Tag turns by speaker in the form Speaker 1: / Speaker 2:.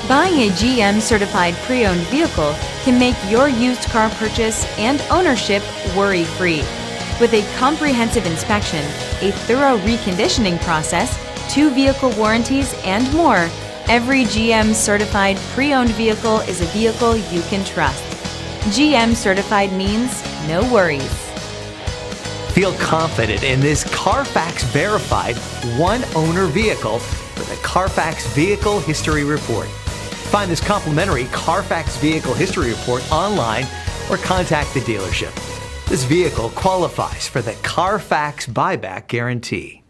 Speaker 1: Buying a GM certified pre-owned vehicle can make your used car purchase and ownership worry-free. With a comprehensive inspection, a thorough reconditioning process, 2 vehicle warranties, and more, every GM certified pre-owned vehicle is a vehicle you can trust. GM certified means no worries.
Speaker 2: Feel confident in this CarFax verified one-owner vehicle with a CarFax Vehicle History Report. Find this complimentary CarFax Vehicle History Report online or contact the dealership. This vehicle qualifies for the CarFax Buyback Guarantee.